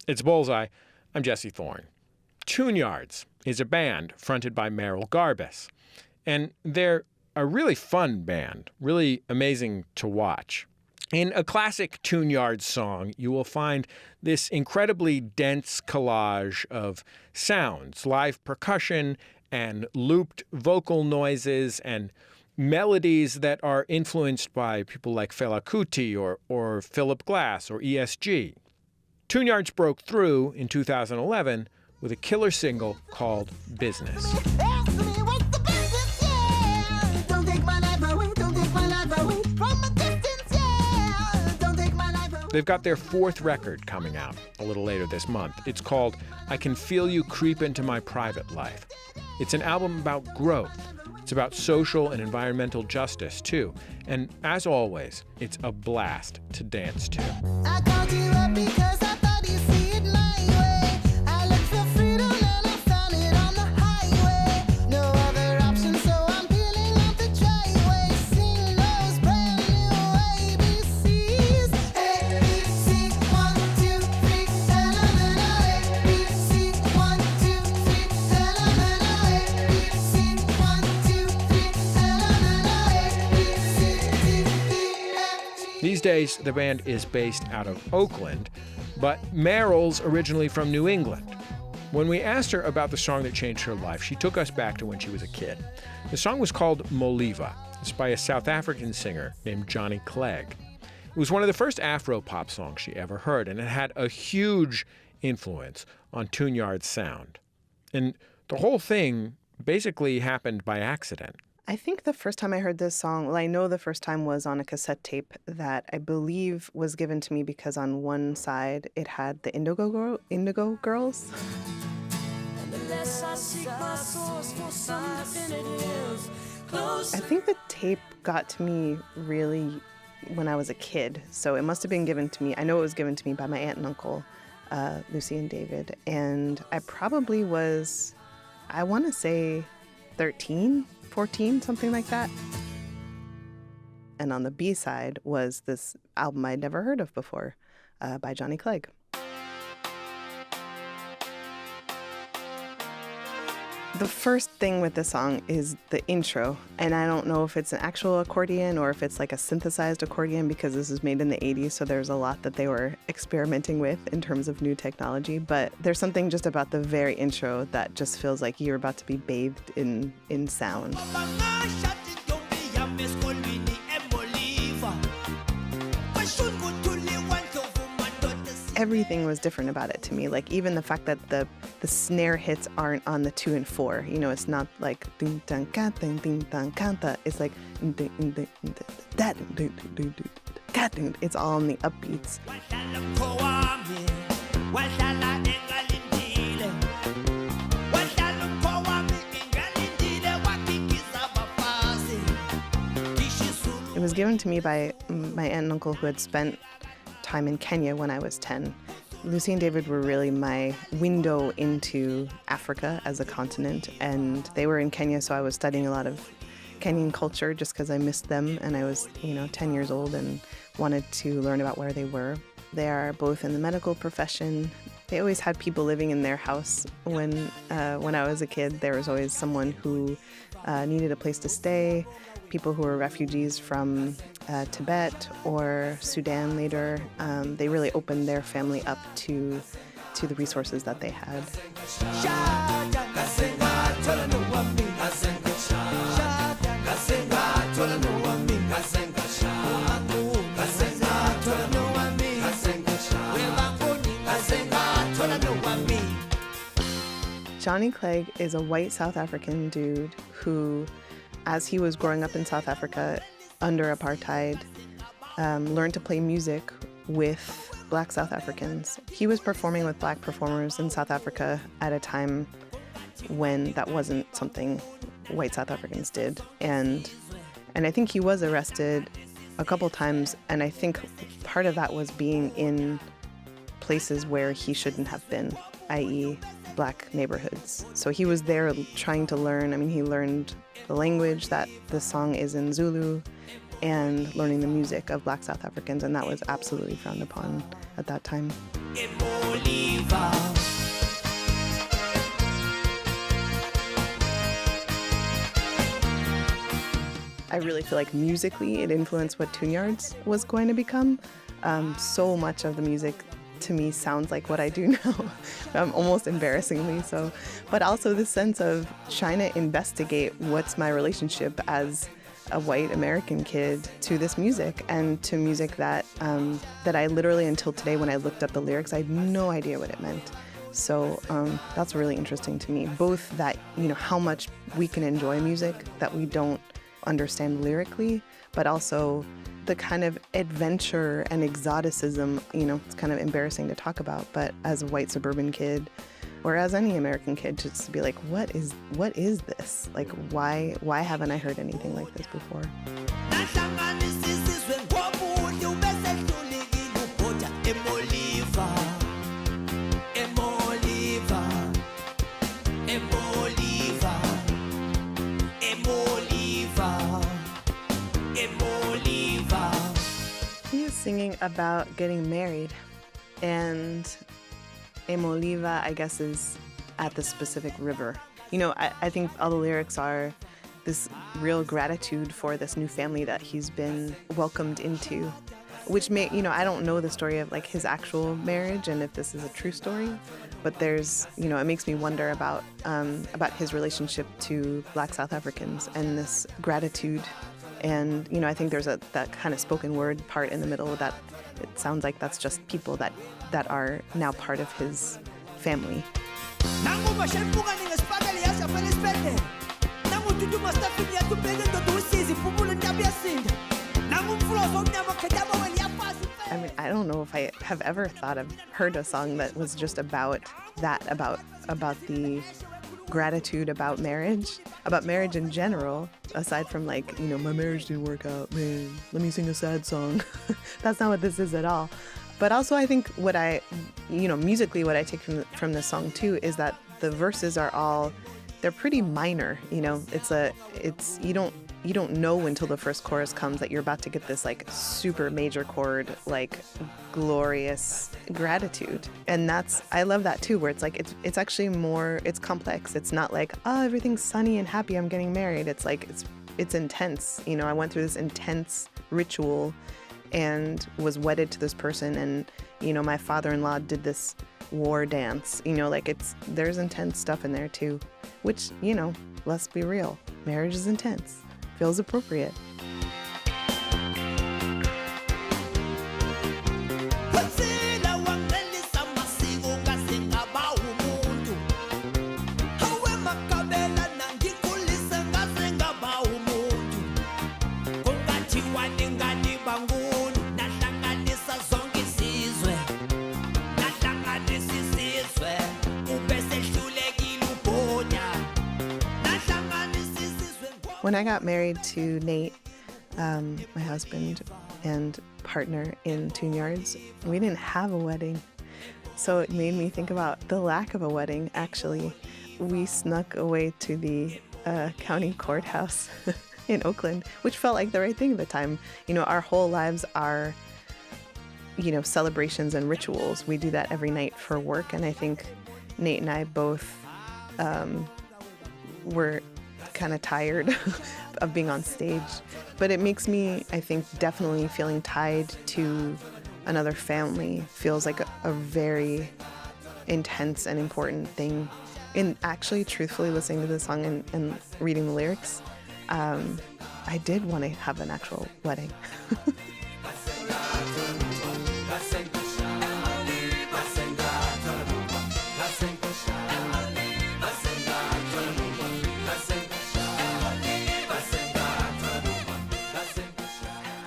It's Bullseye. I'm Jesse Thorn. Tune Yards is a band fronted by Merrill Garbus. And they're a really fun band, really amazing to watch. In a classic Tune Yards song, you will find this incredibly dense collage of sounds, live percussion, and looped vocal noises, and melodies that are influenced by people like Fela Kuti or Philip Glass or ESG. Tune Yards broke through in 2011 with a killer single called Business. They've got their fourth record coming out a little later this month. It's called I Can Feel You Creep Into My Private Life. It's an album about growth. It's about social and environmental justice, too. And as always, it's a blast to dance to. I called you up because I thought you see it my way. I looked for freedom and I found it on the highway. No other option, so I'm peeling off the driveway. Sing those brand new ABCs. ABC, 1, 2, 3, ABC, 1, 2, 3, ABC, 1, 2, 3, These days, the band is based out of Oakland, but Merrill's originally from New England. When we asked her about the song that changed her life, she took us back to when she was a kid. The song was called Moliva. It's by a South African singer named Johnny Clegg. It was one of the first Afro-pop songs she ever heard, and it had a huge influence on Tune Yards' sound. And the whole thing basically happened by accident. I think the first time I heard this song, well, I know the first time was on a cassette tape that I believe was given to me because on one side it had the Indigo Girls. I think the tape got to me really when I was a kid, so it must have been given to me. I know it was given to me by my aunt and uncle, Lucy and David, and I probably was, I want to say 13, 14, something like that. And on the B-side was this album I'd never heard of before by Johnny Clegg. The first thing with the song is the intro, and I don't know if it's an actual accordion or if it's like a synthesized accordion because this is made in the 80s, so there's a lot that they were experimenting with in terms of new technology, but there's something just about the very intro that just feels like you're about to be bathed in sound. Everything was different about it to me. Like even the fact that the snare hits aren't on the 2 and 4. You know, it's not like ding dang ding dang canta. It's like that. It's all on the upbeats. It was given to me by my aunt and uncle who had spent time in Kenya when I was 10. Lucy and David were really my window into Africa as a continent, and they were in Kenya, so I was studying a lot of Kenyan culture just because I missed them, and I was, 10 years old and wanted to learn about where they were. They are both in the medical profession. They always had people living in their house. When I was a kid, there was always someone who needed a place to stay. People who were refugees from Tibet or Sudan later, they really opened their family up to the resources that they had. Johnny Clegg is a white South African dude who, as he was growing up in South Africa under apartheid, learned to play music with Black South Africans. He was performing with Black performers in South Africa at a time when that wasn't something white South Africans did. And I think he was arrested a couple times, and I think part of that was being in places where he shouldn't have been, i.e. Black neighborhoods. So he was there trying to learn. I mean, he learned the language that the song is in Zulu and learning the music of Black South Africans, and that was absolutely frowned upon at that time. I really feel like musically it influenced what Tune Yards was going to become. So much of the music to me sounds like what I do now, almost embarrassingly so. But also this sense of trying to investigate what's my relationship as a white American kid to this music, and to music that that I literally, until today when I looked up the lyrics, I had no idea what it meant. So that's really interesting to me, both that, how much we can enjoy music that we don't understand lyrically, but also the kind of adventure and exoticism, it's kind of embarrassing to talk about, but as a white suburban kid, or as any American kid, just to be like, what is this? Like, why haven't I heard anything like this before? He is singing about getting married, and Moliva, I guess, is at the specific river. I think all the lyrics are this real gratitude for this new family that he's been welcomed into, which I don't know the story of like his actual marriage and if this is a true story, but there's, it makes me wonder about his relationship to Black South Africans and this gratitude. And, I think there's that kind of spoken word part in the middle that it sounds like that's just people that are now part of his family. I mean, I don't know if I have ever heard a song that was just about that, about the gratitude about marriage in general, aside from like, my marriage didn't work out, man, let me sing a sad song. That's not what this is at all. But also I think what musically what I take from this song too is that the verses are they're pretty minor. You don't know until the first chorus comes that you're about to get this like super major chord, like glorious gratitude. And I love that too, where it's like, it's actually it's complex. It's not like, oh, everything's sunny and happy, I'm getting married. It's like, it's intense. I went through this intense ritual and was wedded to this person. And, my father-in-law did this war dance, there's intense stuff in there too, which, let's be real. Marriage is intense. Feels appropriate. When I got married to Nate, my husband and partner in Tune Yards, we didn't have a wedding. So it made me think about the lack of a wedding, actually. We snuck away to the county courthouse in Oakland, which felt like the right thing at the time. Our whole lives are, celebrations and rituals. We do that every night for work, and I think Nate and I both were kind of tired of being on stage, but it makes me, I think, definitely feeling tied to another family feels like a very intense and important thing. And actually, truthfully, listening to the song and reading the lyrics, I did want to have an actual wedding.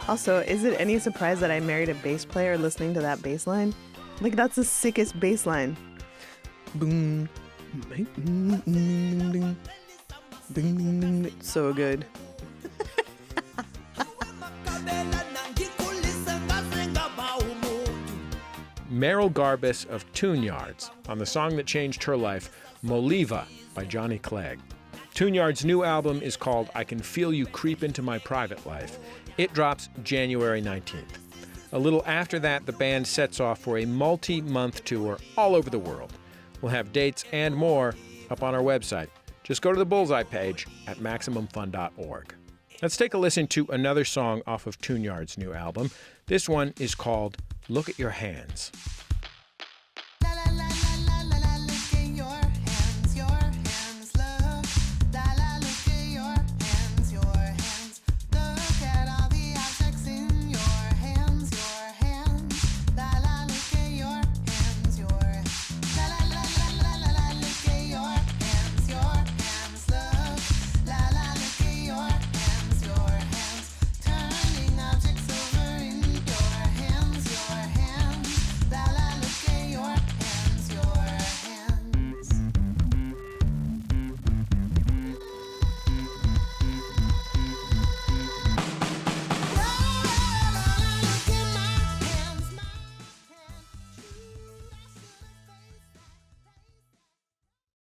Also, is it any surprise that I married a bass player listening to that bass line? Like, that's the sickest bass line. Boom. So good. Merrill Garbus of Tune Yards on the song that changed her life, Moliva by Johnny Clegg. Tune Yards' new album is called I Can Feel You Creep Into My Private Life. It drops January 19th. A little after that, the band sets off for a multi-month tour all over the world. We'll have dates and more up on our website. Just go to the Bullseye page at MaximumFun.org. Let's take a listen to another song off of Tune Yard's new album. This one is called Look at Your Hands.